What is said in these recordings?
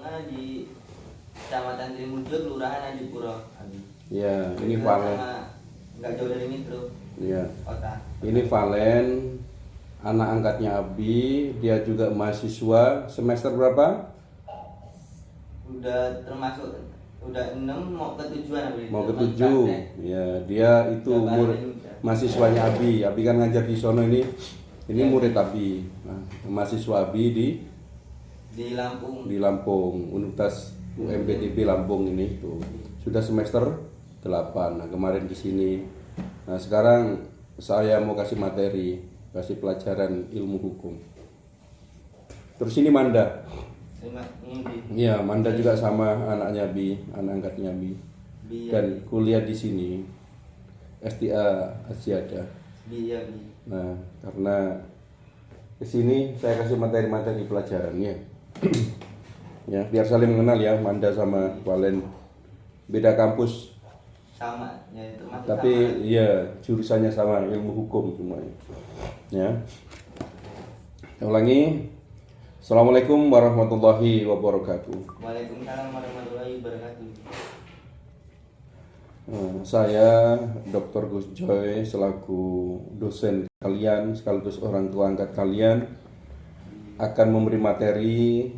Tengah di Kecamatan Trimuljo, Kelurahan Adipuro. Ya, ini Valen. Nggak jauh dari Metro. Ya. Kota. Ini Valen, anak angkatnya Abi. Dia juga mahasiswa semester berapa? Udah termasuk udah 6 mau ke 7-an Abi. Mau ke 7. Ya, dia itu mahasiswanya Abi. Abi kan ngajar di sono ini. Ini murid Abi. Nah, mahasiswa Abi di Lampung. Di Lampung, Universitas UMPTB Lampung ini tuh. Sudah semester 8. Nah, kemarin di sini. Nah, sekarang saya mau kasih materi, kasih pelajaran ilmu hukum. Terus ini Manda. Iya, Manda juga sama anaknya Bi, anak angkatnya Bi. Dan kuliah di sini. STA Asyada. Bi. Nah, karena ke sini saya kasih materi-materi pelajarannya. Ya, biar saling mengenal ya, Manda sama Valen. Beda kampus. Sama, ya itu masih tapi sama. Iya, jurusannya sama, ilmu hukum semuanya. Ya. Saya ulangi. Assalamualaikum warahmatullahi wabarakatuh. Waalaikumsalam warahmatullahi wabarakatuh. Saya Dr. Gus Joy selaku dosen kalian sekaligus orang tua angkat kalian akan memberi materi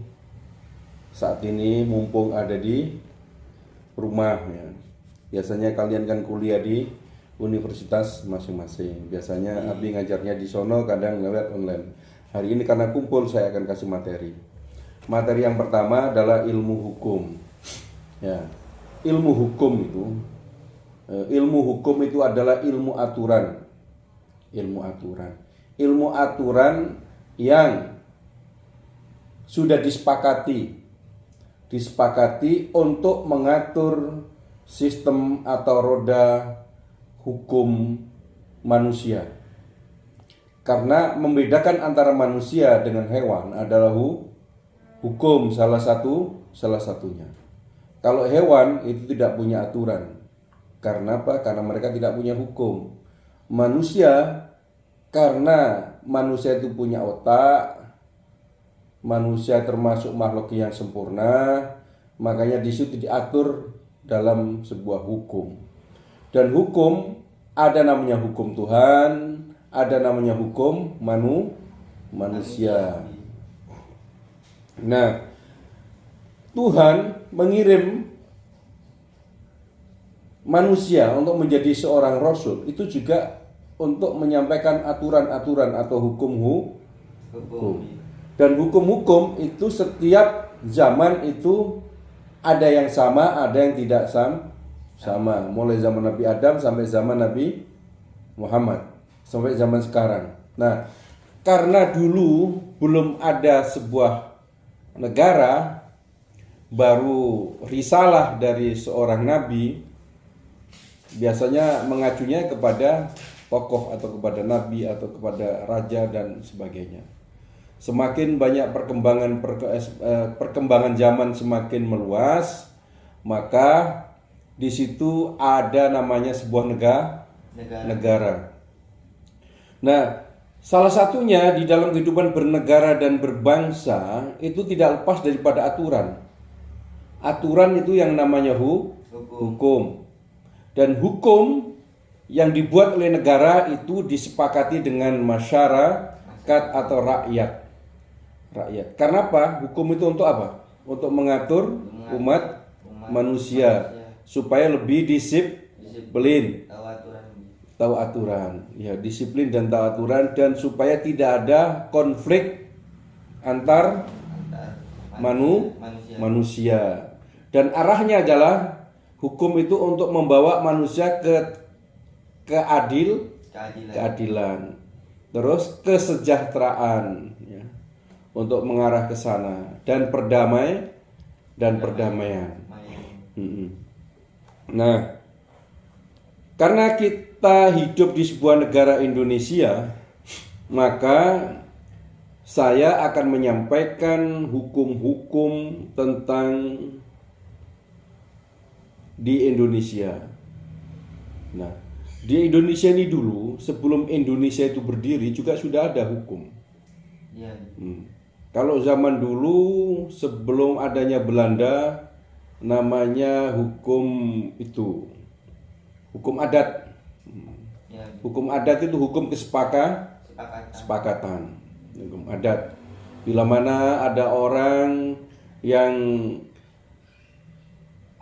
saat ini mumpung ada di rumah ya. Biasanya kalian kan kuliah di universitas masing-masing. Biasanya Abi ngajarnya di sono, kadang lewat online. Hari ini karena kumpul saya akan kasih materi. Materi yang pertama adalah ilmu hukum. Ya. Ilmu hukum itu adalah ilmu aturan. Ilmu aturan yang sudah disepakati untuk mengatur sistem atau roda hukum manusia. Karena membedakan antara manusia dengan hewan adalah hukum salah satunya. Kalau hewan itu tidak punya aturan. Karena apa? Karena mereka tidak punya hukum. Manusia, karena manusia itu punya otak, manusia termasuk makhluk yang sempurna, makanya di situ diatur dalam sebuah hukum. Dan hukum ada namanya hukum Tuhan, ada namanya hukum manusia. Nah, Tuhan mengirim manusia untuk menjadi seorang rasul itu juga untuk menyampaikan aturan-aturan atau hukum. Dan hukum-hukum itu setiap zaman itu ada yang sama, ada yang tidak sama. Mulai zaman Nabi Adam sampai zaman Nabi Muhammad, sampai zaman sekarang. Nah, karena dulu belum ada sebuah negara, baru risalah dari seorang nabi, biasanya mengacunya kepada tokoh atau kepada nabi atau kepada raja dan sebagainya. Semakin banyak perkembangan zaman semakin meluas, maka di situ ada namanya sebuah negara. Nah, salah satunya di dalam kehidupan bernegara dan berbangsa itu tidak lepas daripada aturan. Aturan itu yang namanya hukum. Dan hukum yang dibuat oleh negara itu disepakati dengan masyarakat atau rakyat. Karena apa? Hukum itu untuk apa? Untuk mengatur umat manusia supaya lebih disiplin, tahu aturan. Ya, disiplin dan tahu aturan, dan supaya tidak ada konflik antar manusia. Dan arahnya adalah hukum itu untuk membawa manusia ke keadilan. Terus kesejahteraan ya. Untuk mengarah ke sana dan perdamaian. Nah, karena kita hidup di sebuah negara Indonesia, maka saya akan menyampaikan hukum-hukum tentang di Indonesia. Nah, di Indonesia ini dulu, sebelum Indonesia itu berdiri juga sudah ada hukum. Kalau zaman dulu sebelum adanya Belanda namanya hukum itu hukum adat. Ya, Hukum adat itu hukum kesepakatan. Hukum adat. Bila mana ada orang yang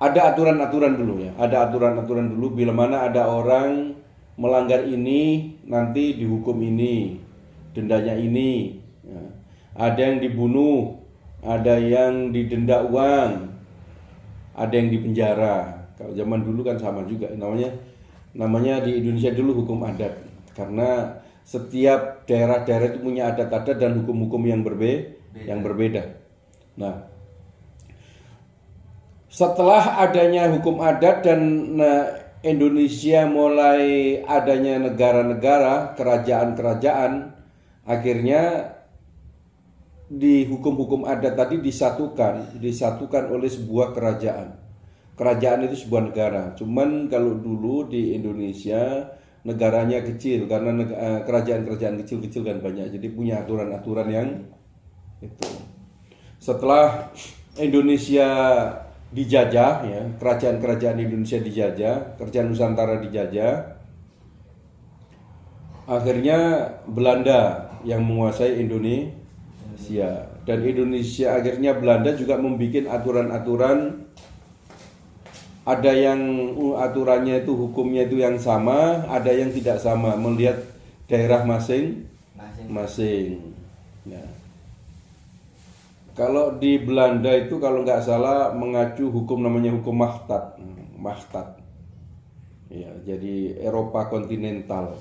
ada aturan-aturan dulu ya. Ada aturan-aturan dulu bila mana ada orang melanggar ini nanti dihukum ini, dendanya ini. Ya. Ada yang dibunuh, ada yang didenda uang, ada yang dipenjara. Kalau zaman dulu kan sama juga namanya di Indonesia dulu hukum adat, karena setiap daerah-daerah itu punya adat-adat dan hukum-hukum yang berbeda. Nah, setelah adanya hukum adat dan Indonesia mulai adanya negara-negara, kerajaan-kerajaan, akhirnya di hukum-hukum adat tadi disatukan oleh sebuah kerajaan. Kerajaan itu sebuah negara. Cuman kalau dulu di Indonesia negaranya kecil karena kerajaan-kerajaan kecil-kecil kan banyak. Jadi punya aturan-aturan yang itu. Setelah Indonesia dijajah ya, kerajaan-kerajaan Indonesia dijajah, kerajaan Nusantara dijajah. Akhirnya Belanda yang menguasai Indonesia. Dan Indonesia akhirnya Belanda juga membuat aturan-aturan. Ada yang aturannya itu hukumnya itu yang sama, ada yang tidak sama, melihat daerah masing-masing. Nah, kalau di Belanda itu kalau nggak salah mengacu hukum namanya hukum Mahtat. Ya, jadi Eropa kontinental.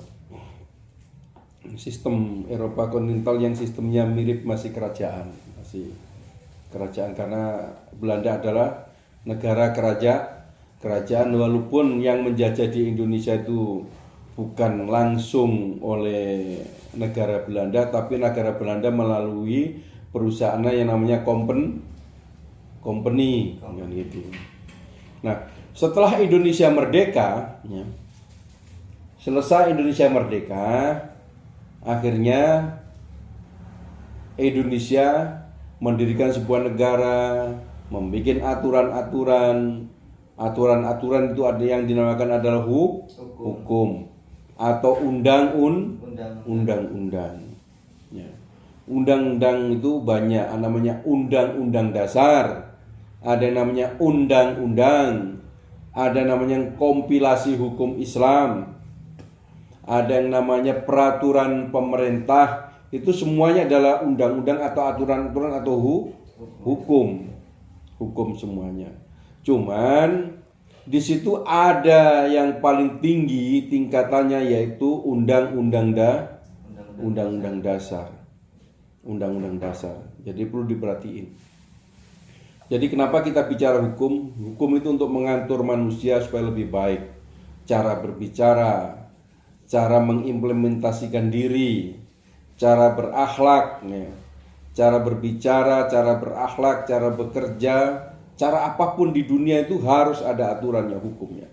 Sistem Eropa kontinental yang sistemnya mirip masih kerajaan karena Belanda adalah negara kerajaan walaupun yang menjajah di Indonesia itu bukan langsung oleh negara Belanda, tapi negara Belanda melalui perusahaan yang namanya company gitu. Nah, setelah Indonesia merdeka, ya, selesai Indonesia merdeka, akhirnya Indonesia mendirikan sebuah negara, membuat aturan-aturan itu ada yang dinamakan adalah hukum atau undang-undang. Ya. Undang-undang itu banyak, namanya undang-undang dasar, ada yang namanya undang-undang, ada namanya kompilasi hukum Islam, ada yang namanya peraturan pemerintah. Itu semuanya adalah undang-undang atau aturan-aturan atau hukum semuanya. Cuman di situ ada yang paling tinggi tingkatannya yaitu undang-undang dasar. Jadi perlu diperhatiin. Jadi kenapa kita bicara hukum? Hukum itu untuk mengatur manusia supaya lebih baik. Cara berbicara, cara mengimplementasikan diri, cara berakhlak, cara berbicara, cara berakhlak, cara bekerja. Cara apapun di dunia itu harus ada aturannya, hukumnya.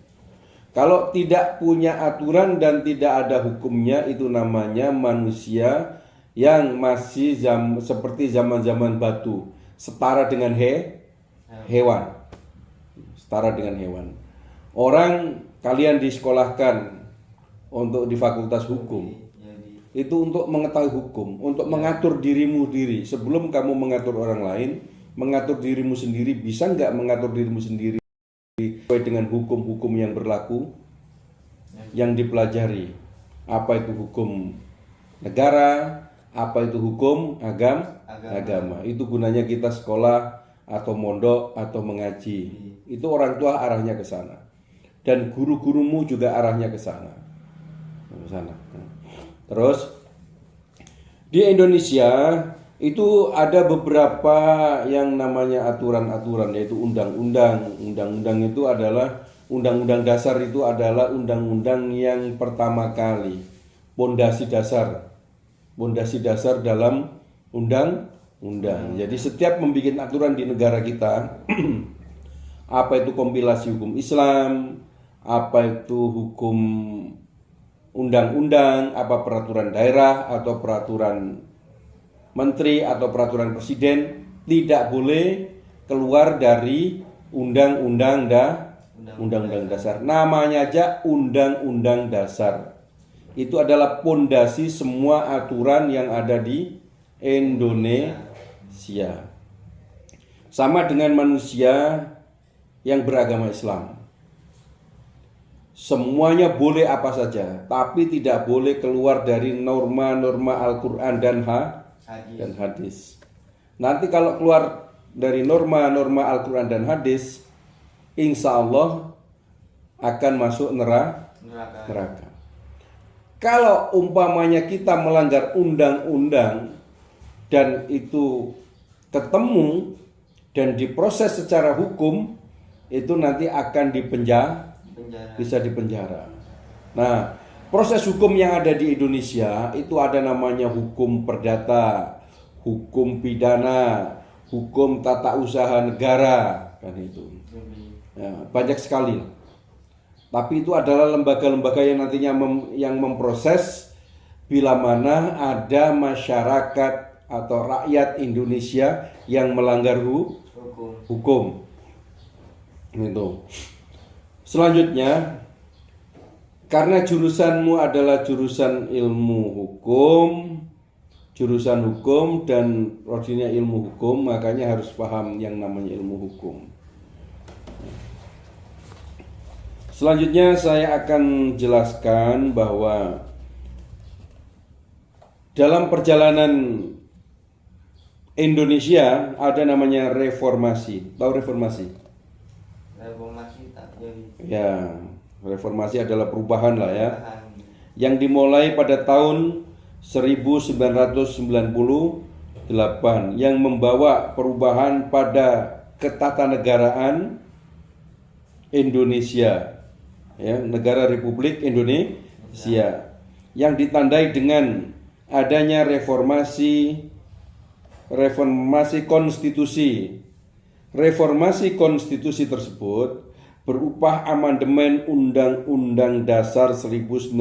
Kalau tidak punya aturan dan tidak ada hukumnya, itu namanya manusia yang masih seperti zaman-zaman batu, setara dengan hewan. Setara dengan hewan. Orang kalian disekolahkan untuk di fakultas hukum, itu untuk mengetahui hukum, untuk mengatur dirimu sendiri. Sebelum kamu mengatur orang lain, mengatur dirimu sendiri. Bisa nggak mengatur dirimu sendiri sesuai dengan hukum-hukum yang berlaku, yang dipelajari? Apa itu hukum negara, apa itu hukum agama. Itu gunanya kita sekolah atau mondok atau mengaji. Itu orang tua arahnya ke sana, dan guru-gurumu juga arahnya ke sana. Terus di Indonesia itu ada beberapa yang namanya aturan-aturan, yaitu undang-undang. Undang-undang itu adalah undang-undang dasar, itu adalah undang-undang yang pertama kali, pondasi dasar dalam undang-undang. Jadi setiap membuat aturan di negara kita, apa itu kompilasi hukum Islam, apa itu hukum undang-undang, apa peraturan daerah atau peraturan menteri atau peraturan presiden tidak boleh keluar dari undang-undang dasar. Namanya aja undang-undang dasar. Itu adalah pondasi semua aturan yang ada di Indonesia. Sama dengan manusia yang beragama Islam. Semuanya boleh apa saja, tapi tidak boleh keluar dari norma-norma Al-Quran dan hadis. Nanti kalau keluar dari norma-norma Al-Quran dan hadis, insya Allah akan masuk neraka. Kalau umpamanya kita melanggar undang-undang dan itu ketemu dan diproses secara hukum, itu nanti akan bisa dipenjara. Nah, proses hukum yang ada di Indonesia itu ada namanya hukum perdata, hukum pidana, hukum tata usaha negara, kan itu. Ya, banyak sekali. Tapi itu adalah lembaga-lembaga yang nantinya yang memproses bila mana ada masyarakat atau rakyat Indonesia yang melanggar hukum. Itu. Selanjutnya, karena jurusanmu adalah jurusan ilmu hukum, dan prodinya ilmu hukum, makanya harus paham yang namanya ilmu hukum. Selanjutnya saya akan jelaskan bahwa dalam perjalanan Indonesia ada namanya reformasi. Tahu reformasi? Reformasi tak jadi. Ya, reformasi adalah perubahan lah ya. Yang dimulai pada tahun 1998 yang membawa perubahan pada ketatanegaraan Indonesia. Ya, negara Republik Indonesia yang ditandai dengan adanya reformasi konstitusi. Reformasi konstitusi tersebut berupa amandemen Undang-Undang Dasar 1945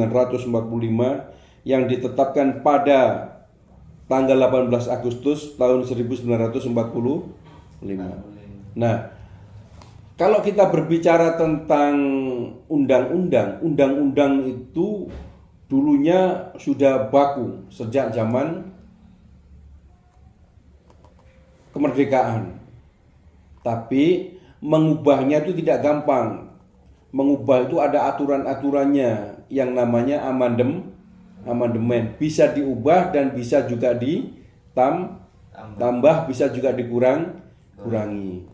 yang ditetapkan pada tanggal 18 Agustus tahun 1945. Nah, kalau kita berbicara tentang undang-undang itu dulunya sudah baku sejak zaman kemerdekaan. Tapi mengubahnya itu tidak gampang. Mengubah itu ada aturan-aturannya yang namanya amandemen. Bisa diubah dan bisa juga ditambah, bisa juga dikurangi.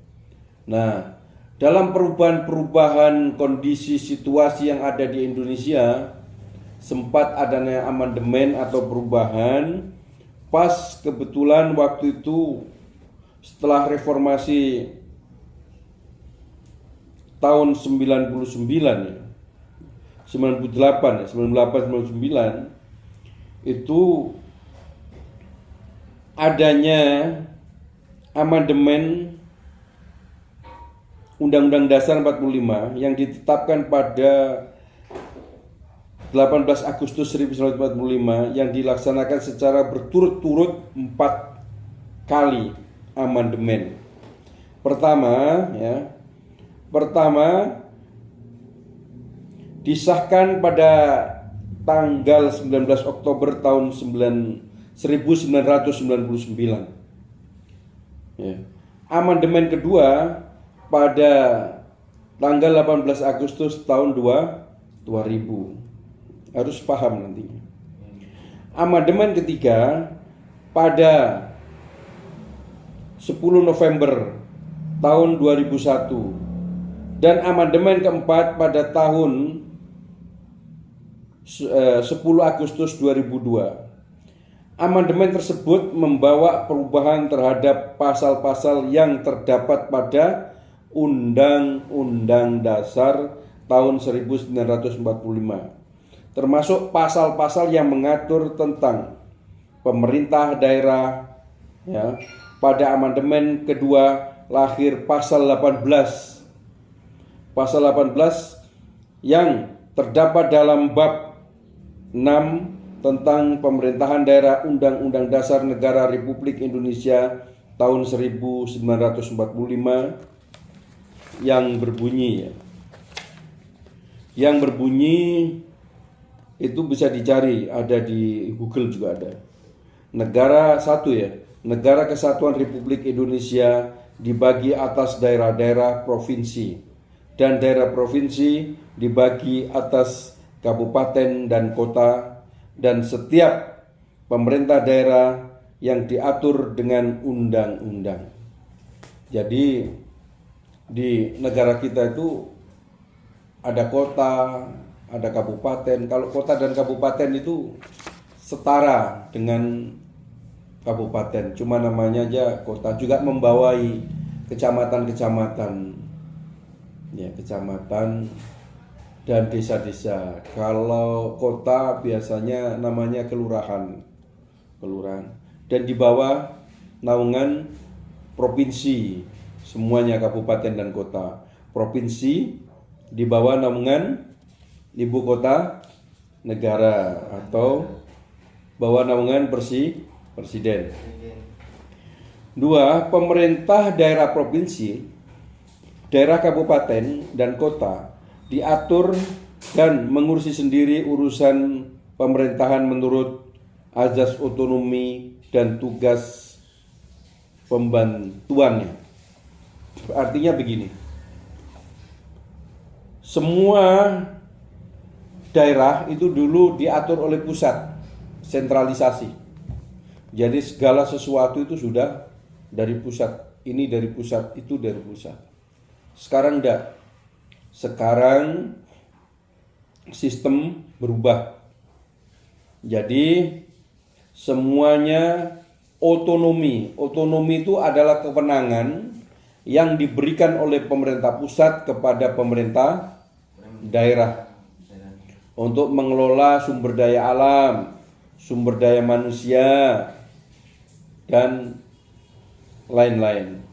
Nah, dalam perubahan kondisi situasi yang ada di Indonesia, sempat adanya amandemen atau perubahan. Pas kebetulan waktu itu setelah reformasi tahun 99 ya, 99 itu adanya amandemen Undang-Undang Dasar 45 yang ditetapkan pada 18 Agustus 1945 yang dilaksanakan secara berturut-turut 4 kali amandemen. Pertama disahkan pada tanggal 19 Oktober tahun 1999. Ya. Amandemen kedua pada tanggal 18 Agustus tahun 2000. Harus paham nantinya. Amandemen ketiga pada 10 November tahun 2001 dan amandemen keempat pada tahun 10 Agustus 2002. Amandemen tersebut membawa perubahan terhadap pasal-pasal yang terdapat pada Undang-Undang Dasar tahun 1945, termasuk pasal-pasal yang mengatur tentang pemerintah daerah. Ya, pada amandemen kedua lahir pasal 18 yang terdapat dalam bab 6 tentang pemerintahan daerah Undang-Undang Dasar Negara Republik Indonesia tahun 1945 yang berbunyi itu bisa dicari, ada di Google juga ada. Negara Kesatuan Republik Indonesia dibagi atas daerah-daerah provinsi, dan daerah provinsi dibagi atas kabupaten dan kota, dan setiap pemerintah daerah yang diatur dengan undang-undang. Jadi di negara kita itu ada kota, ada kabupaten. Kalau kota dan kabupaten itu setara dengan kabupaten, cuma namanya aja kota. Juga membawai kecamatan-kecamatan, ya, kecamatan dan desa-desa. Kalau kota biasanya namanya kelurahan, dan di bawah naungan provinsi, semuanya kabupaten dan kota. Provinsi di bawah naungan ibu kota negara atau bawah naungan presiden. 2. Pemerintah daerah provinsi, daerah kabupaten dan kota diatur dan mengurusi sendiri urusan pemerintahan menurut azas otonomi dan tugas pembantuannya. Artinya begini, semua daerah itu dulu diatur oleh pusat, sentralisasi. Jadi segala sesuatu itu sudah dari pusat, ini dari pusat, itu dari pusat. Sekarang enggak. Sekarang sistem berubah. Jadi semuanya otonomi. Otonomi itu adalah kewenangan yang diberikan oleh pemerintah pusat kepada pemerintah daerah untuk mengelola sumber daya alam, sumber daya manusia, dan lain-lain.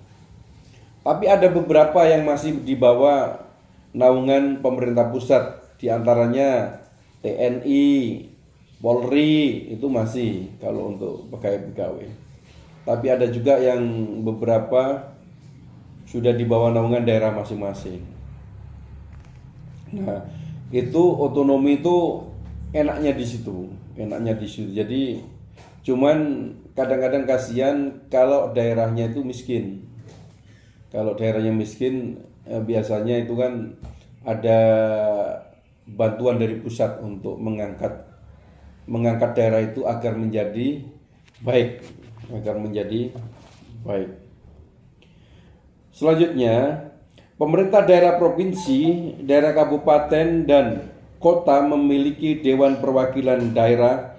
Tapi ada beberapa yang masih di bawah naungan pemerintah pusat, diantaranya TNI, Polri, itu masih kalau untuk pegawai-pegawai. Tapi ada juga yang beberapa sudah di bawah naungan daerah masing-masing. Nah, itu otonomi itu enaknya di situ. Jadi cuman kadang-kadang kasihan kalau daerahnya itu miskin. Kalau daerahnya miskin, biasanya itu kan ada bantuan dari pusat untuk mengangkat daerah itu agar menjadi baik. Selanjutnya, pemerintah daerah provinsi, daerah kabupaten, dan kota memiliki Dewan Perwakilan Daerah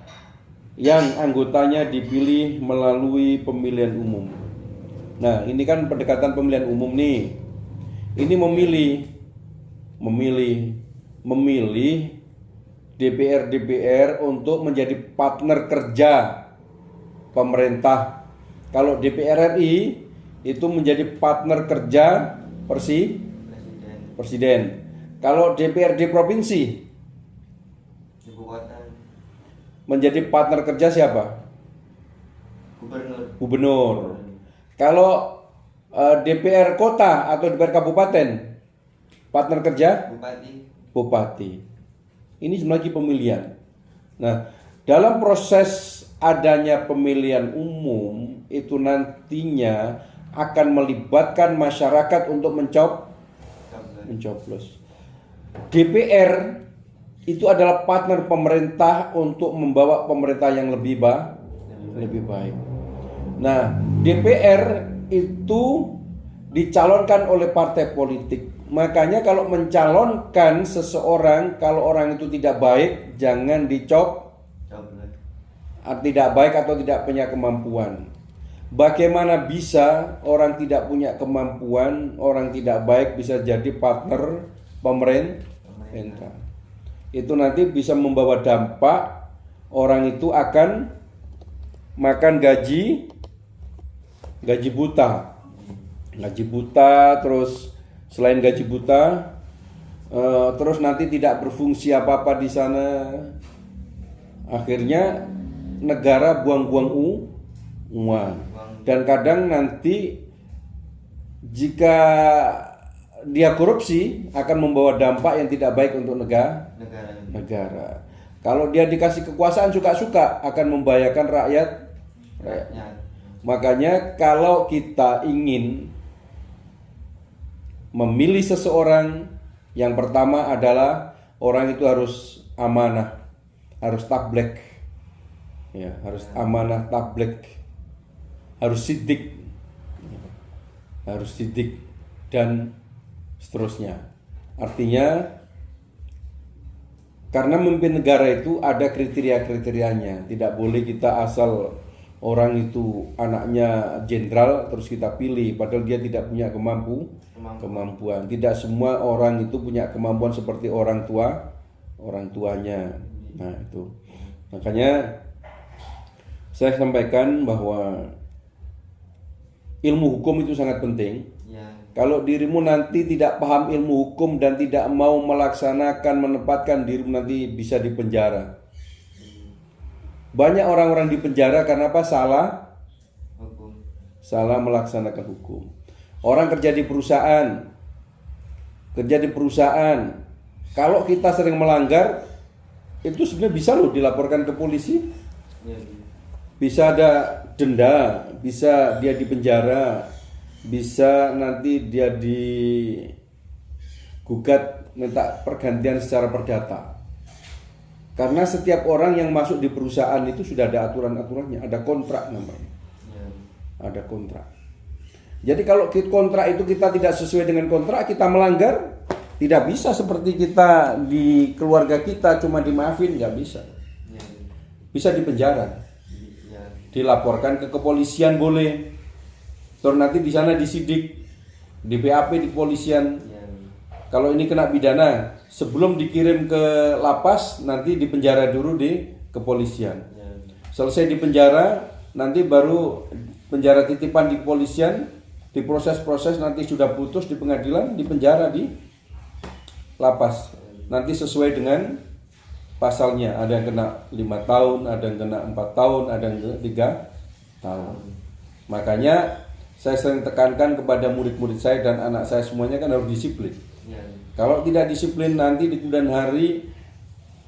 yang anggotanya dipilih melalui pemilihan umum. Nah, ini kan pendekatan pemilihan umum nih. Ini memilih DPR untuk menjadi partner kerja pemerintah. Kalau DPR RI itu menjadi partner kerja presiden. Kalau DPRD provinsi ibu kota menjadi partner kerja siapa? Gubernur. Kalau DPR kota atau DPR kabupaten partner kerja bupati. Ini sebenarnya pemilihan. Nah, dalam proses adanya pemilihan umum itu nantinya akan melibatkan masyarakat untuk mencoblos. DPR itu adalah partner pemerintah untuk membawa pemerintah yang lebih baik. Nah, DPR itu dicalonkan oleh partai politik. Makanya kalau mencalonkan seseorang, kalau orang itu tidak baik, jangan tidak baik atau tidak punya kemampuan. Bagaimana bisa orang tidak punya kemampuan, orang tidak baik bisa jadi partner pemerintah? Itu nanti bisa membawa dampak orang itu akan makan gaji buta. Terus selain gaji buta, terus nanti tidak berfungsi apa-apa di sana. Akhirnya negara buang-buang uang. Dan kadang nanti jika dia korupsi akan membawa dampak yang tidak baik untuk negara. Kalau dia dikasih kekuasaan suka-suka akan membahayakan rakyat. Makanya kalau kita ingin memilih seseorang, yang pertama adalah orang itu harus amanah, harus tablek, ya, harus amanah, tablek, harus sidik, dan seterusnya. Artinya karena memimpin negara itu ada kriteria-kriterianya. Tidak boleh kita asal orang itu anaknya jenderal terus kita pilih padahal dia tidak punya kemampuan. Tidak semua orang itu punya kemampuan seperti orang tuanya. Nah, itu. Makanya saya sampaikan bahwa ilmu hukum itu sangat penting. Kalau dirimu nanti tidak paham ilmu hukum dan tidak mau melaksanakan, menempatkan dirimu, nanti bisa dipenjara. Banyak orang-orang dipenjara karena apa? Salah melaksanakan hukum. Orang kerja di perusahaan, kalau kita sering melanggar, itu sebenarnya bisa loh dilaporkan ke polisi. Bisa ada denda, bisa dia dipenjara, bisa nanti dia digugat minta pergantian secara perdata. Karena setiap orang yang masuk di perusahaan itu sudah ada aturan-aturannya, ada kontrak namanya. Ada kontrak. Jadi kalau kontrak itu kita tidak sesuai dengan kontrak, kita melanggar, tidak bisa seperti kita di keluarga kita cuma dimaafin, nggak bisa. Bisa dipenjara. Dilaporkan ke kepolisian boleh. Terus nanti di sana disidik, di BAP di kepolisian. Kalau ini kena pidana, sebelum dikirim ke lapas nanti dipenjara dulu di kepolisian. Selesai di penjara, nanti baru penjara titipan di kepolisian, diproses-proses nanti sudah putus di pengadilan, dipenjara di lapas. Nanti sesuai dengan pasalnya, ada yang kena 5 tahun, ada yang kena 4 tahun, ada yang kena 3 tahun. Makanya saya sering tekankan kepada murid-murid saya dan anak saya semuanya kan harus disiplin. Kalau tidak disiplin nanti di kemudian hari,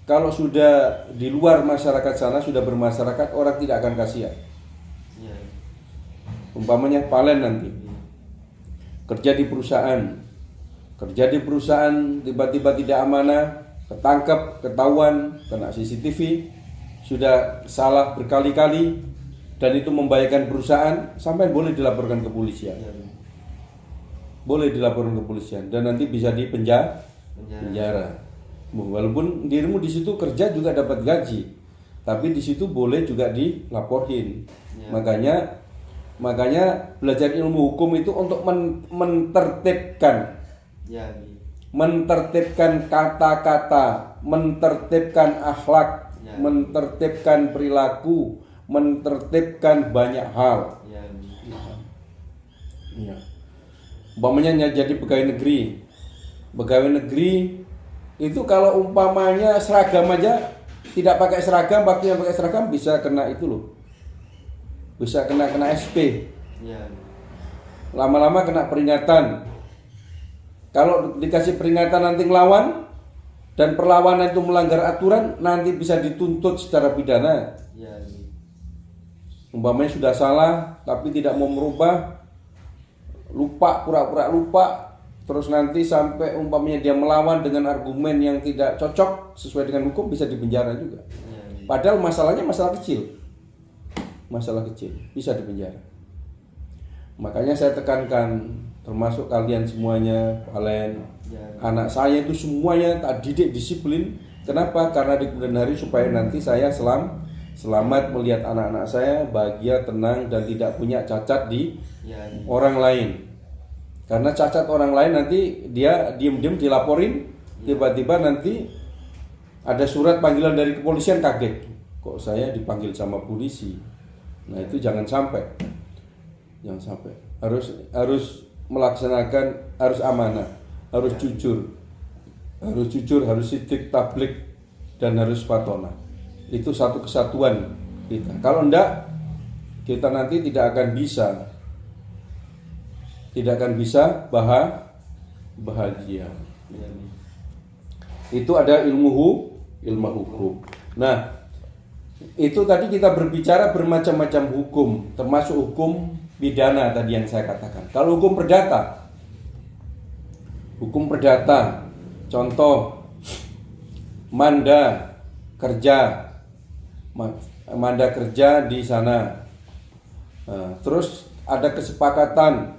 kalau sudah di luar masyarakat sana, sudah bermasyarakat, orang tidak akan kasihan. Umpamanya Palen nanti kerja di perusahaan tiba-tiba tidak amanah, ketangkep, ketahuan, kena CCTV, sudah salah berkali-kali, dan itu membahayakan perusahaan, sampai boleh dilaporkan ke polisian. Boleh dilaporkan ke polisian dan nanti bisa dipenjara. Walaupun dirimu di situ kerja juga dapat gaji, tapi di situ boleh juga dilaporin. Makanya belajar ilmu hukum itu untuk mentertibkan kata-kata, mentertibkan akhlak, mentertibkan perilaku, mentertibkan banyak hal. Umpamanya jadi pegawai negeri itu kalau umpamanya seragam aja tidak pakai seragam, waktu yang pakai seragam bisa kena itu loh, bisa kena SP. Lama-lama kena peringatan. Kalau dikasih peringatan nanti ngelawan dan perlawanan itu melanggar aturan, nanti bisa dituntut secara pidana. Umpamanya sudah salah tapi tidak mau merubah, pura-pura lupa, terus nanti sampai umpamanya dia melawan dengan argumen yang tidak cocok sesuai dengan hukum, bisa dipenjara juga. Padahal masalahnya masalah kecil, bisa dipenjara. Makanya saya tekankan, termasuk kalian semuanya, Palen, anak saya itu semuanya tak didik disiplin. Kenapa? Karena di kemudian hari supaya nanti saya selamat melihat anak-anak saya bahagia, tenang, dan tidak punya cacat di orang lain. Karena cacat orang lain nanti dia diam-diam dilaporin, tiba-tiba nanti ada surat panggilan dari kepolisian, kaget, kok saya dipanggil sama polisi. Nah itu jangan sampai. Harus melaksanakan, harus amanah, harus jujur, harus sidik, tablik, dan harus fatonah. Itu satu kesatuan kita. Kalau enggak, kita nanti tidak akan bisa bahagia. Itu ada ilmu hukum. Nah, itu tadi kita berbicara bermacam-macam hukum, termasuk hukum pidana tadi yang saya katakan. Kalau hukum perdata, contoh manda kerja di sana. Nah, terus ada kesepakatan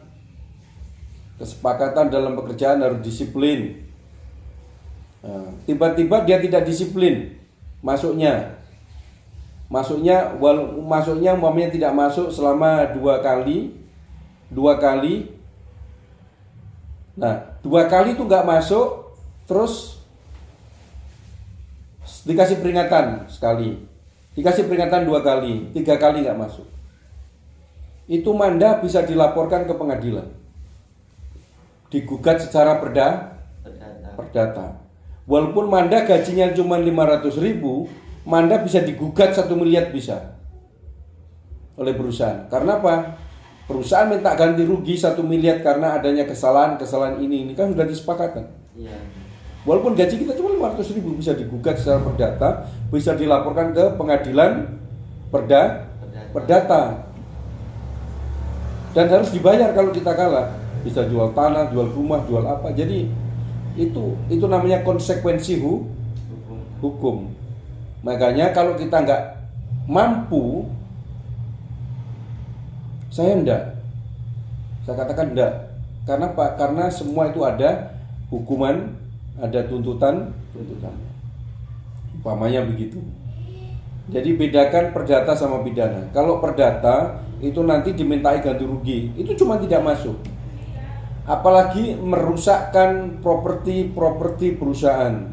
dalam pekerjaan harus disiplin. Nah, tiba-tiba dia tidak disiplin, masuknya umpamanya tidak masuk selama dua kali. Nah, 2 kali itu nggak masuk, terus dikasih peringatan sekali, dikasih peringatan 2 kali, 3 kali nggak masuk. Itu manda bisa dilaporkan ke pengadilan, digugat secara perdata. Walaupun manda gajinya cuma 500.000, manda bisa digugat 1 miliar bisa oleh perusahaan. Karena apa? Perusahaan minta ganti rugi 1 miliar karena adanya kesalahan ini kan sudah disepakatan. Iya. Walaupun gaji kita cuma 500.000 bisa digugat secara perdata, bisa dilaporkan ke pengadilan perdata. Dan harus dibayar kalau kita kalah. Bisa jual tanah, jual rumah, jual apa. Jadi itu namanya konsekuensi hukum. Makanya kalau kita nggak mampu, saya katakan enggak. Karena apa? Karena semua itu ada hukuman, ada tuntutan. Umpamanya begitu. Jadi bedakan perdata sama pidana. Kalau perdata itu nanti dimintai ganti rugi, itu cuma tidak masuk. Apalagi merusakkan properti perusahaan.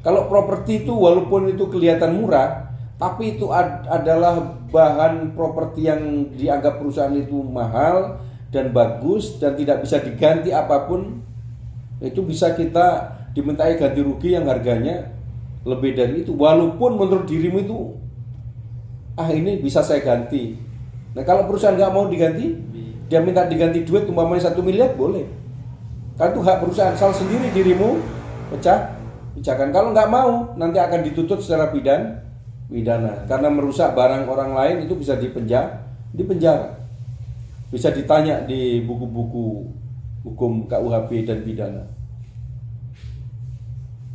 Kalau properti itu walaupun itu kelihatan murah, tapi itu adalah bahan properti yang dianggap perusahaan itu mahal dan bagus dan tidak bisa diganti apapun, itu bisa kita dimintai ganti rugi yang harganya lebih dari itu. Walaupun menurut dirimu itu, ini bisa saya ganti. Nah, kalau perusahaan nggak mau diganti, dia minta diganti duit umpamanya 1 miliar, boleh. Kan itu hak perusahaan, salah sendiri dirimu pecahkan. Kalau nggak mau, nanti akan dituntut secara pidana karena merusak barang orang lain. Itu bisa dipenjara, bisa ditanya di buku-buku hukum KUHP dan pidana.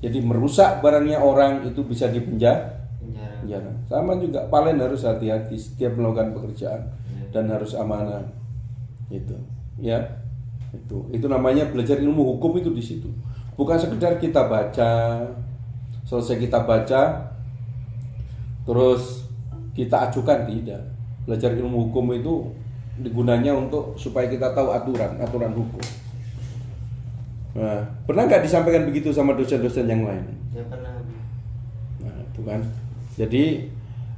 Jadi merusak barangnya orang itu bisa dipenjara. Sama juga palen harus hati-hati setiap melakukan pekerjaan dan harus amanah. Itu namanya belajar ilmu hukum itu di situ. Bukan sekedar kita baca, selesai kita baca terus kita ajukan, tidak. Belajar ilmu hukum itu digunanya untuk supaya kita tahu aturan hukum. Nah, pernah nggak disampaikan begitu sama dosen-dosen yang lain? Ya pernah. Nah, itu kan. Jadi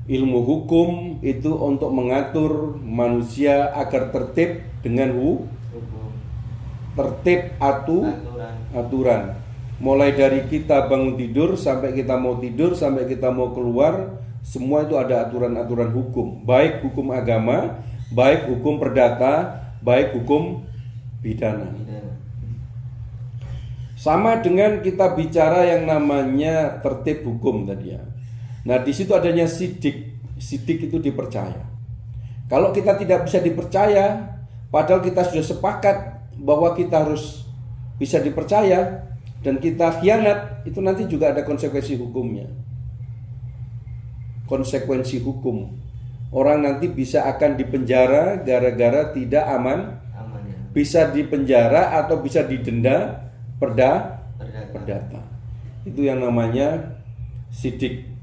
ilmu hukum itu untuk mengatur manusia agar tertib dengan aturan. Mulai dari kita bangun tidur sampai kita mau tidur, sampai kita mau keluar, semua itu ada aturan-aturan hukum. Baik hukum agama, baik hukum perdata, baik hukum pidana. Sama dengan kita bicara yang namanya tertib hukum tadi ya. Nah, di situ adanya sidik. Sidik itu dipercaya. Kalau kita tidak bisa dipercaya, padahal kita sudah sepakat bahwa kita harus bisa dipercaya dan kita khianat, itu nanti juga ada konsekuensi hukumnya. Konsekuensi hukum. Orang nanti bisa akan dipenjara gara-gara tidak aman ya. Bisa dipenjara atau bisa didenda perdata. Itu yang namanya sidik.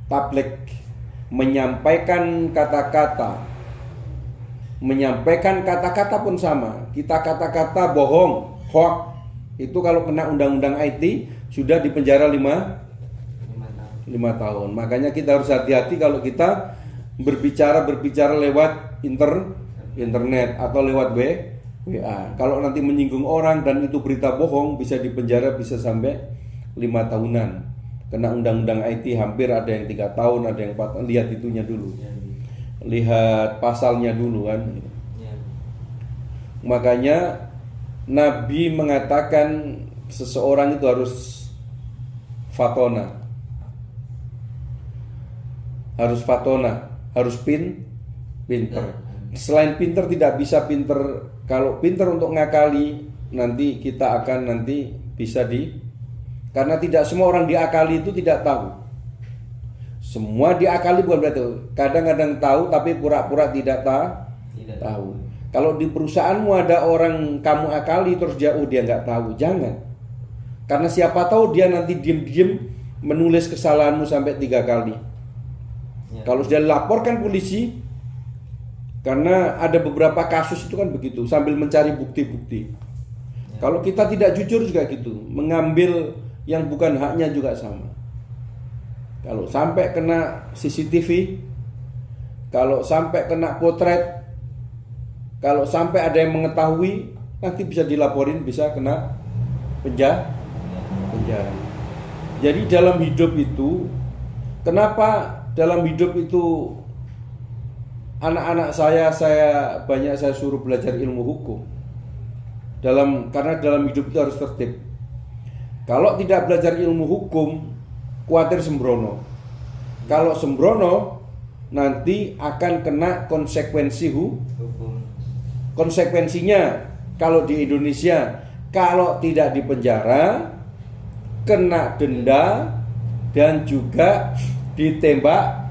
Tablek, menyampaikan kata-kata pun sama. Kita kata-kata bohong, hoax, itu kalau kena undang-undang IT sudah dipenjara 5 tahun. Makanya kita harus hati-hati kalau kita berbicara lewat internet atau lewat WA. Kalau nanti menyinggung orang dan itu berita bohong, bisa dipenjara bisa sampai 5 tahunan. kena undang-undang IT hampir ada yang 3 tahun, ada yang 4 tahun. Lihat itunya dulu, lihat pasalnya dulu kan. Makanya Nabi mengatakan seseorang itu harus fatona, harus pinter. Selain pinter tidak bisa pinter. Kalau pinter untuk ngakali, nanti kita akan bisa karena tidak semua orang diakali itu tidak tahu. Semua diakali bukan berarti. Kadang-kadang tahu tapi pura-pura tidak tahu. Kalau di perusahaanmu ada orang kamu akali terus dia nggak tahu, jangan. Karena siapa tahu dia nanti diem-diem menulis kesalahanmu sampai 3 kali. Kalau sudah laporkan polisi, karena ada beberapa kasus itu kan begitu, sambil mencari bukti-bukti. Kalau kita tidak jujur juga gitu, mengambil yang bukan haknya juga sama. Kalau sampai kena CCTV, kalau sampai kena potret, kalau sampai ada yang mengetahui, nanti bisa dilaporin, bisa kena penjara. Jadi dalam hidup itu, kenapa dalam hidup itu anak-anak saya suruh belajar ilmu hukum. Karena dalam hidup itu harus tertib. Kalau tidak belajar ilmu hukum, khawatir sembrono. Kalau sembrono, nanti akan kena konsekuensi hukum. Konsekuensinya kalau di Indonesia, kalau tidak dipenjara, kena denda dan juga ditembak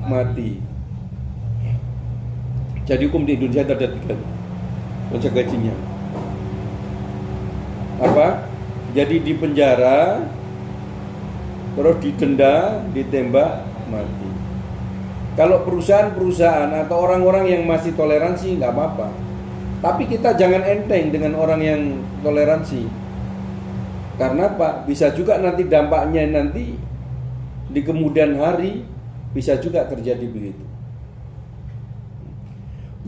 mati. Jadi hukum di Indonesia ada 3 konsekuensinya. Apa? Jadi dipenjara, terus didenda, ditembak mati. Kalau perusahaan-perusahaan atau orang-orang yang masih toleransi nggak apa-apa. Tapi kita jangan enteng dengan orang yang toleransi. Karena apa? Bisa juga nanti dampaknya di kemudian hari bisa juga terjadi begitu.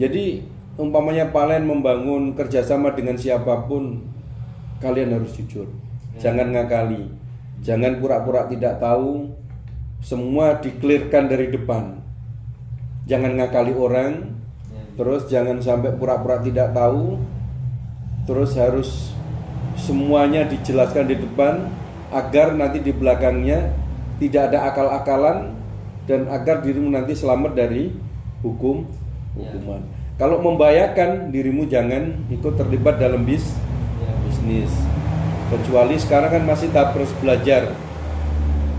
Jadi umpamanya Palen membangun kerjasama dengan siapapun, kalian harus jujur. Jangan ngakali, jangan pura-pura tidak tahu. Semua dikelirkan dari depan. Jangan ngakali orang, terus jangan sampai pura-pura tidak tahu. Terus harus semuanya dijelaskan di depan, agar nanti di belakangnya tidak ada akal-akalan, dan agar dirimu nanti selamat dari hukuman. Kalau membahayakan dirimu, jangan ikut terlibat dalam bisnis. Kecuali sekarang kan masih tahap belajar.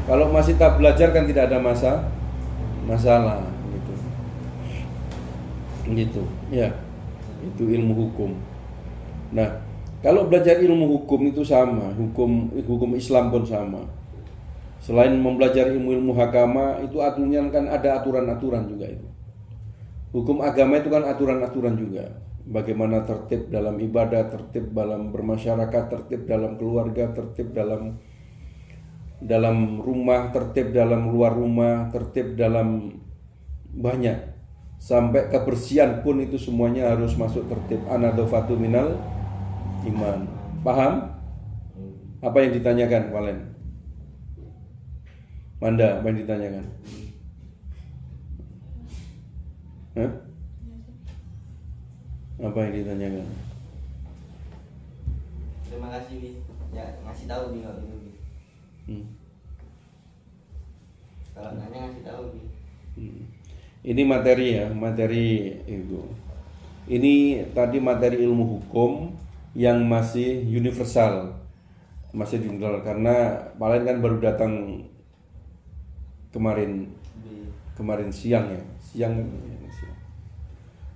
Kalau masih tahap belajar kan tidak ada masalah gitu. Ya. Itu ilmu hukum. Nah, kalau belajar ilmu hukum itu sama, hukum Islam pun sama. Selain mempelajari ilmu hakama, itu aturannya kan ada aturan-aturan juga itu. Hukum agama itu kan aturan-aturan juga. Bagaimana tertib dalam ibadah, tertib dalam bermasyarakat, tertib dalam keluarga, tertib dalam rumah, tertib dalam luar rumah, tertib dalam banyak. Sampai kebersihan pun itu semuanya harus masuk tertib. Anadofatu minal iman. Paham? Apa yang ditanyakan, Valen? Manda, apa yang ditanyakan? Hah? Apa yang ditanyakan? Terima kasih, Bi. Ya, ngasih tahu Bi kalau itu, Bi. Kalau nanya ngasih tahu, Bi. Ini materi itu. Ini tadi materi ilmu hukum yang masih universal. Karena Palen kan baru datang kemarin siang ya. Siang.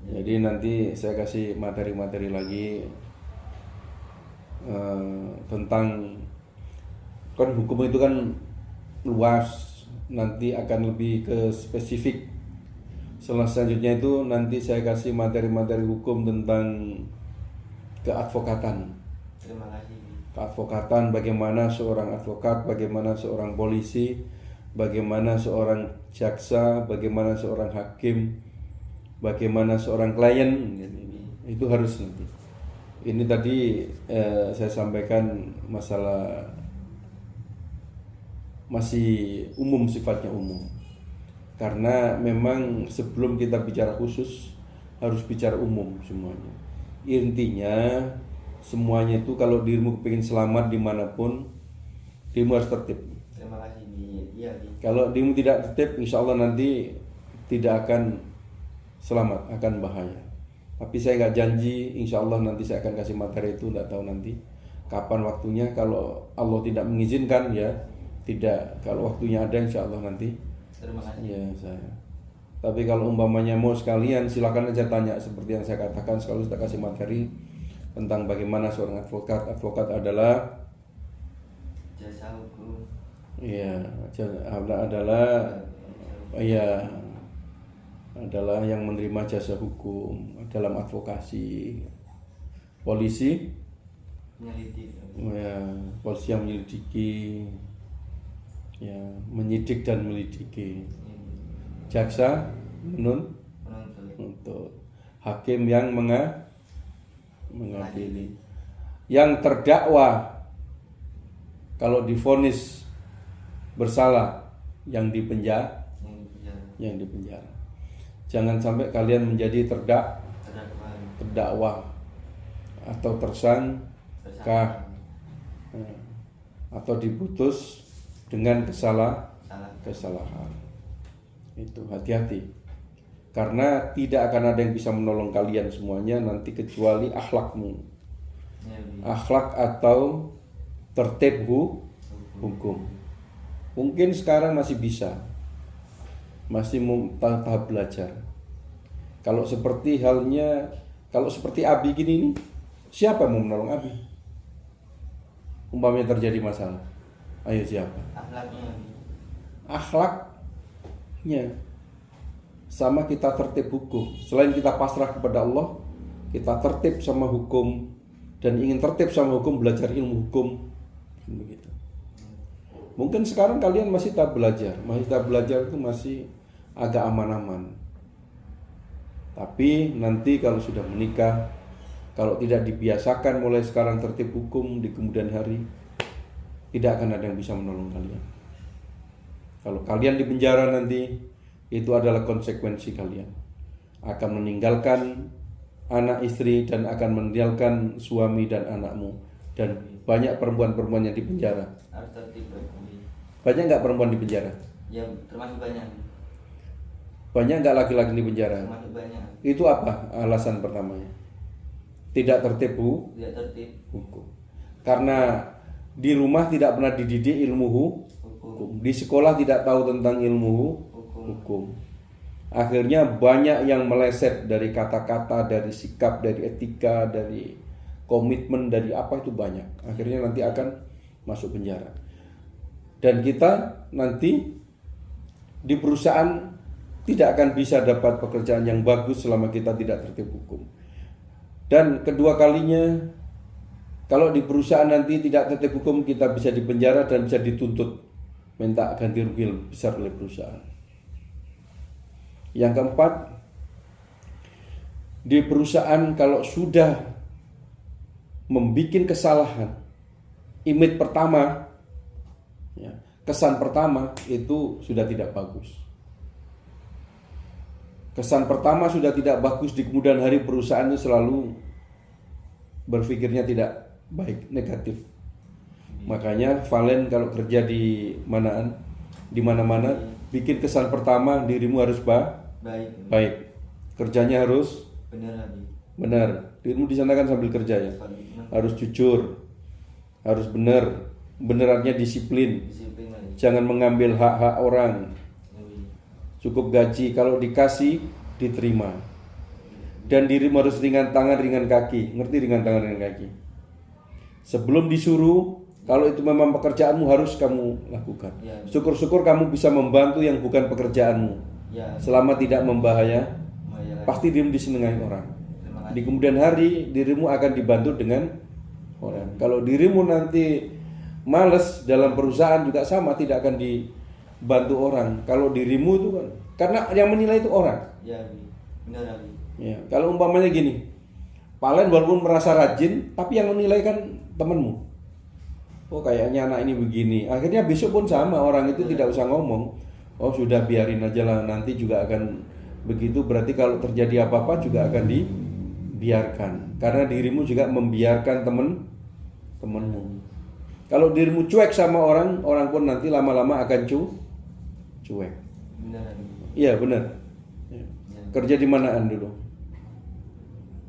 Jadi nanti saya kasih materi-materi lagi tentang, kan hukum itu kan luas, nanti akan lebih ke spesifik. Selanjutnya itu nanti saya kasih materi-materi hukum tentang keadvokatan. Terima kasih. Keadvokatan, bagaimana seorang advokat, bagaimana seorang polisi, bagaimana seorang jaksa, bagaimana seorang hakim, bagaimana seorang klien. Itu harus nanti. Ini tadi saya sampaikan masalah masih umum, sifatnya umum. Karena memang sebelum kita bicara khusus harus bicara umum semuanya. Intinya semuanya itu kalau dirimu kepingin selamat dimanapun, dirimu harus tertib. Terima kasih iya Bi. Kalau dirimu tidak tertib, insya Allah nanti tidak akan selamat, akan bahaya. Tapi saya nggak janji, insya Allah nanti saya akan kasih materi itu, nggak tahu nanti kapan waktunya. Kalau Allah tidak mengizinkan ya tidak. Kalau waktunya ada, insya Allah nanti. Terima kasih. Ya saya. Tapi kalau umpamanya mau sekalian, silakan aja tanya seperti yang saya katakan. Selalu saya kasih materi tentang bagaimana seorang advokat. Advokat adalah Jasa hukum. iya, adalah yang menerima jasa hukum dalam advokasi. Polisi, Menyelidik. ya, polisi yang menyelidiki, ya, menyidik dan melidiki. Jaksa Penuntut. menuntut, hakim yang mengadili. Yang terdakwa kalau divonis bersalah yang dipenjara. Jangan sampai kalian menjadi terdakwa atau tersangka atau diputus dengan kesalahan. Itu hati-hati. Karena tidak akan ada yang bisa menolong kalian semuanya nanti kecuali akhlakmu. Akhlak atau tertib hukum. Mungkin sekarang masih bisa. Masih tahap belajar. Kalau seperti Abi gini nih, siapa yang mau menolong Abi? Umpamanya terjadi masalah, ayo siapa? Akhlaknya sama kita tertib hukum. Selain kita pasrah kepada Allah, kita tertib sama hukum dan ingin tertib sama hukum, belajar ilmu hukum, begitu. Mungkin sekarang kalian masih tak belajar itu masih agak aman-aman. Tapi nanti kalau sudah menikah, kalau tidak dibiasakan mulai sekarang tertib hukum, di kemudian hari tidak akan ada yang bisa menolong kalian. Kalau kalian di penjara nanti, itu adalah konsekuensi kalian. Akan meninggalkan anak istri dan akan meninggalkan suami dan anakmu. Dan banyak perempuan-perempuan yang di penjara. Harus tertib. Banyak nggak perempuan di penjara? Ya termasuk banyak. Banyak nggak laki-laki di penjara? Termasuk banyak. Itu apa alasan pertamanya? Tidak tertib hukum. Karena di rumah tidak pernah dididik ilmu hukum. Di sekolah tidak tahu tentang ilmu hukum. Akhirnya banyak yang meleset dari kata-kata, dari sikap, dari etika, dari komitmen, dari apa itu banyak. Akhirnya nanti akan masuk penjara. Dan kita nanti di perusahaan tidak akan bisa dapat pekerjaan yang bagus selama kita tidak tertib hukum. Dan kedua kalinya, kalau di perusahaan nanti tidak tertib hukum, kita bisa dipenjara dan bisa dituntut minta ganti rugi besar oleh perusahaan. Yang keempat, di perusahaan kalau sudah membuat kesalahan, image pertama, ya, kesan pertama itu sudah tidak bagus. Kesan pertama sudah tidak bagus, di kemudian hari perusahaannya selalu berpikirnya tidak baik, negatif. Makanya Valen kalau kerja di mana-mana, bikin kesan pertama dirimu harus baik. Kerjanya harus benar. Dirimu di sana kan sambil kerja ya. Harus jujur, harus benar. Benerannya disiplin. Jangan mengambil hak-hak orang. Cukup gaji, kalau dikasih diterima. Dan dirimu harus ringan tangan, ringan kaki. Ngerti ringan tangan, ringan kaki? Sebelum disuruh, kalau itu memang pekerjaanmu harus kamu lakukan. Syukur-syukur kamu bisa membantu yang bukan pekerjaanmu. Selama tidak pasti dirimu disenangi orang. Di kemudian hari dirimu akan dibantu dengan orang. Kalau dirimu nanti malas dalam perusahaan juga sama, tidak akan dibantu orang. Kalau dirimu itu kan, karena yang menilai itu orang. Benar. Ya, kalau umpamanya gini, Valen walaupun merasa rajin, tapi yang menilai kan temanmu. oh kayaknya anak ini begini. Akhirnya besok pun sama, orang itu tidak usah ngomong. Oh sudah biarin aja lah, nanti juga akan begitu. Berarti kalau terjadi apa-apa juga akan dibiarkan. Karena dirimu juga membiarkan temenmu. Kalau dirimu cuek sama orang, orang pun nanti lama-lama akan cuek. Benar. Iya benar. Ya. Kerja di manaan dulu?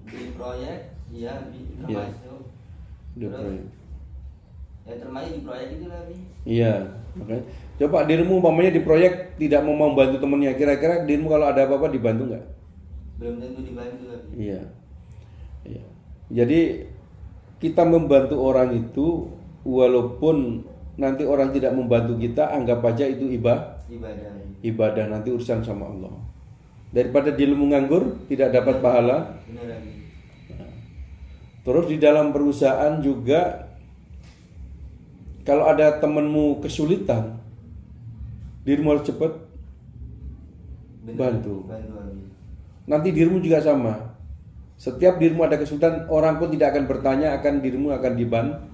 Di proyek, iya termasuk. Di proyek. Ya termasuk di proyek itu lagi. Iya, makanya coba dirimu umpamanya di proyek tidak mau membantu temennya, kira-kira dirimu kalau ada apa-apa dibantu nggak? Belum tentu dibantu lagi. Iya. Jadi kita membantu orang itu walaupun nanti orang tidak membantu kita, anggap aja itu ibadah nanti urusan sama Allah. Daripada dirimu nganggur tidak dapat pahala. Benar lagi. Terus di dalam perusahaan juga kalau ada temenmu kesulitan, dirimu harus cepat bantu. Nanti dirimu juga sama. Setiap dirimu ada kesulitan, orang pun tidak akan bertanya, akan dirimu akan dibantu.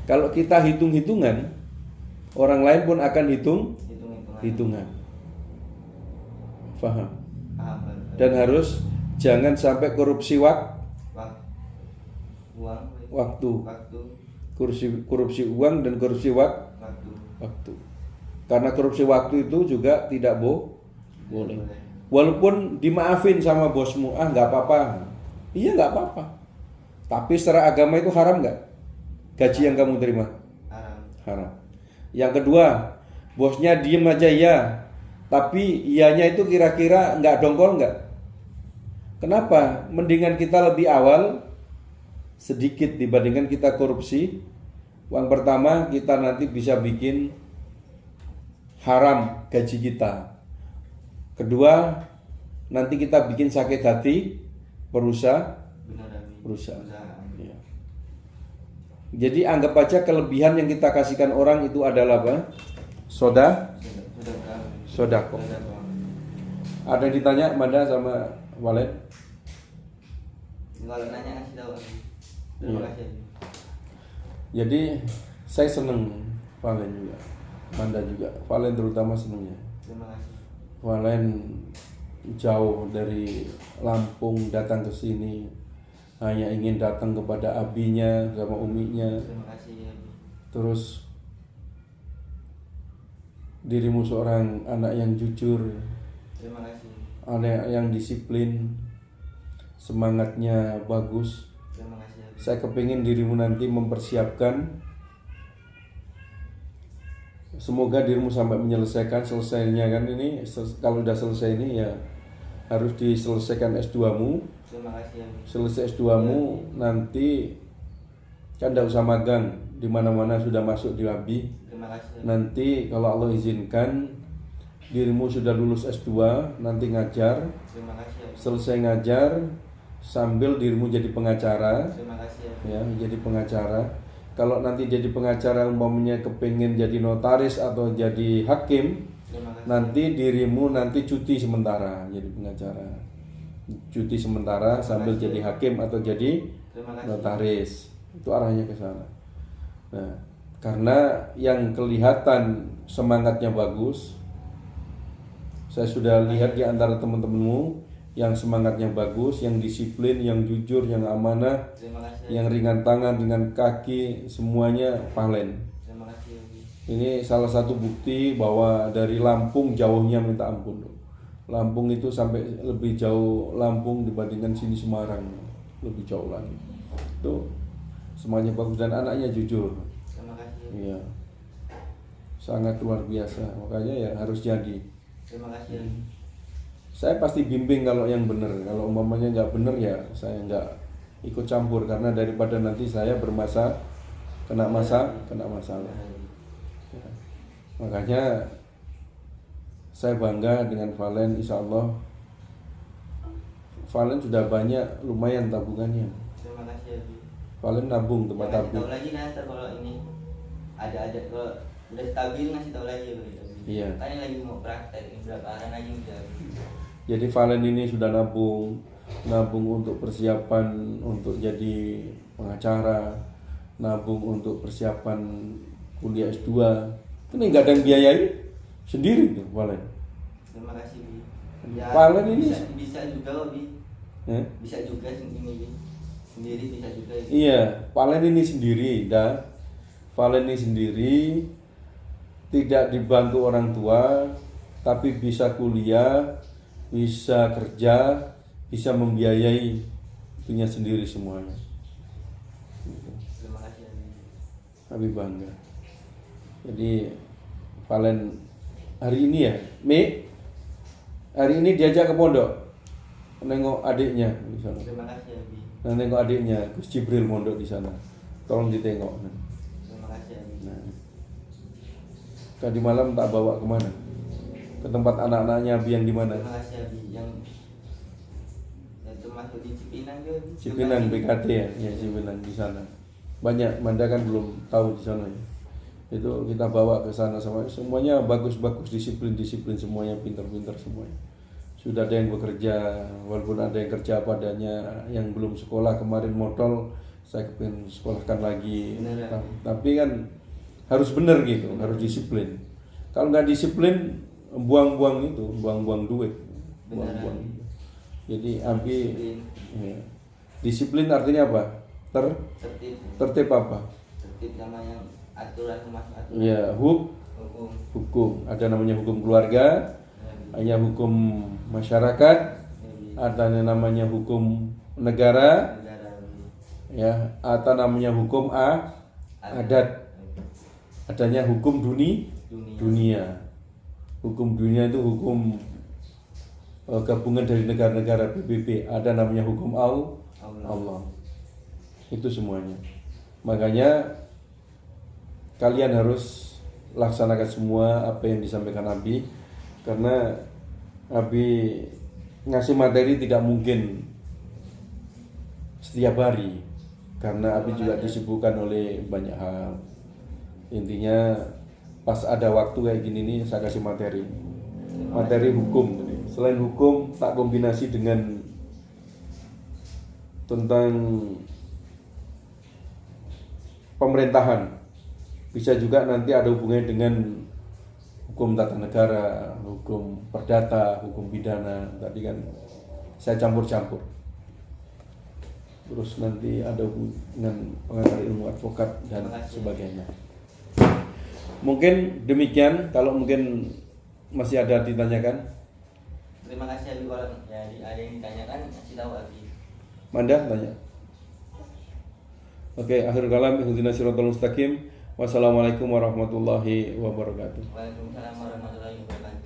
Kalau kita hitung-hitungan, orang lain pun akan hitungan. Faham? Dan harus jangan sampai korupsi waktu. Korupsi uang dan korupsi waktu. Karena korupsi waktu itu juga tidak boleh. Walaupun dimaafin sama bosmu, nggak apa-apa. Iya nggak apa-apa. Tapi secara agama itu haram nggak? Gaji yang kamu terima? Haram. Yang kedua, bosnya diem aja ya. Tapi ianya itu kira-kira nggak dongkol nggak? Kenapa? Mendingan kita lebih awal sedikit dibandingkan kita korupsi. Uang pertama kita nanti bisa bikin haram gaji kita. Kedua, nanti kita bikin sakit hati perusahaan. Ya. Jadi anggap aja kelebihan yang kita kasihkan orang itu adalah apa? Sodako. Ada yang ditanya Manda sama Walid? Kalau nanya ngasih tahu. Terima kasih. Jadi saya seneng Valen juga, Manda juga. Valen terutama senengnya. Terima kasih. Valen jauh dari Lampung datang ke sini hanya ingin datang kepada abinya sama uminya. Terima kasih. Terus dirimu seorang anak yang jujur. Terima kasih. Anak yang disiplin, semangatnya bagus. Terima kasih. Saya kepingin dirimu nanti mempersiapkan. Semoga dirimu sampai menyelesaikan selesainya kan ini. Kalau udah selesai ini ya harus diselesaikan S2-mu. Terima kasih. Selesai S2-mu nanti kan tidak usah magang, di mana-mana sudah masuk di ABI. Terima kasih. Nanti kalau Allah izinkan dirimu sudah lulus S2, nanti ngajar. Terima kasih. Selesai ngajar sambil dirimu jadi pengacara. Terima kasih. Ya, jadi pengacara. Kalau nanti jadi pengacara umpamanya kepingin jadi notaris atau jadi hakim, nanti dirimu nanti cuti sementara jadi pengacara. Cuti sementara sambil jadi hakim atau jadi notaris. Itu arahnya ke sana. Nah, karena yang kelihatan semangatnya bagus, saya sudah lihat di antara teman-temanmu yang semangatnya bagus, yang disiplin, yang jujur, yang amanah, yang ringan tangan, ringan kaki, semuanya Valen. Terima kasih. Ini salah satu bukti bahwa dari Lampung jauhnya minta ampun. Lampung itu sampai lebih jauh Lampung dibandingkan sini Semarang, lebih jauh lagi. Itu semuanya bagus dan anaknya jujur. Terima kasih. Iya, sangat luar biasa. Makanya ya harus jadi. Terima kasih. Saya pasti bimbing kalau yang benar. Kalau umpamanya nggak benar ya saya nggak ikut campur karena daripada nanti saya kena masalah. Ya. Makanya saya bangga dengan Valen. Insya Allah Valen sudah banyak, lumayan tabungannya. Terima kasih. Valen nabung tempat tabung. Tahu lagi nanti kalau ini ada kalau udah stabil ngasih tahu lagi. Iya. Tanya lagi mau praktek berapa hari lagi udah. Jadi Valen ini sudah nabung untuk persiapan untuk jadi pengacara, nabung untuk persiapan kuliah S2. Ini nggak ada yang biayai sendiri tuh Valen. Terima kasih Bi. Ya, Valen ini bisa juga loh Bi. Bisa juga ini Bi. Sendiri bisa juga. Iya, Valen ini sendiri dah. Valen ini sendiri tidak dibantu orang tua, tapi bisa kuliah, bisa kerja, bisa membiayai punya sendiri semuanya. Terima kasih Abi. Abi bangga. Jadi Valen hari ini ya, hari ini diajak ke pondok, nengok adiknya di sana. Terima kasih Abi. Nah, nengok adiknya Gus Jibril mondok di sana. Tolong ditengok. Terima kasih Abi. Nah, tadi malam tak bawa kemana? Ke tempat anak-anaknya Abi yang di mana? Terima kasih Abi. Yang termasuk di Cipinang juga. Cipinang BKT ya, Cipinang di sana. Banyak, Manda kan belum tahu di sana ya. Itu kita bawa ke sana semuanya bagus-bagus, disiplin semuanya, pintar-pintar semuanya. Sudah ada yang bekerja, walaupun ada yang kerja padanya, yang belum sekolah kemarin modal, saya kepingin sekolahkan lagi. Tapi kan harus benar gitu, harus disiplin. Kalau nggak disiplin, buang-buang duit, buang-buang. Jadi Abi ya. Disiplin artinya apa? Tertib apa? Tertib sama yang aturan. Ya, hukum. Ada namanya hukum keluarga, hanya hukum masyarakat, ada namanya hukum negara, ya, atau namanya hukum adat. Adanya hukum dunia. Hukum dunia itu hukum gabungan dari negara-negara PBB. Ada namanya hukum Allah. Itu semuanya. Makanya kalian harus laksanakan semua apa yang disampaikan Abi, karena Abi ngasih materi tidak mungkin setiap hari, karena Abi juga disibukkan oleh banyak hal. Intinya pas ada waktu kayak gini nih saya kasih materi hukum. Selain hukum tak kombinasi dengan tentang pemerintahan. Bisa juga nanti ada hubungannya dengan hukum tata negara, hukum perdata, hukum pidana. Tadi kan saya campur-campur. Terus nanti ada hubungan pengantar ilmu advokat dan sebagainya. Mungkin demikian. Kalau mungkin masih ada ditanyakan. Terima kasih Abi. Kalau ada yang ditanyakan kasih tahu Abi. Manda tanya. Oke, akhir kalam, ihdinas siratal mustaqim. Wassalamualaikum warahmatullahi wabarakatuh. Waalaikumsalam warahmatullahi wabarakatuh.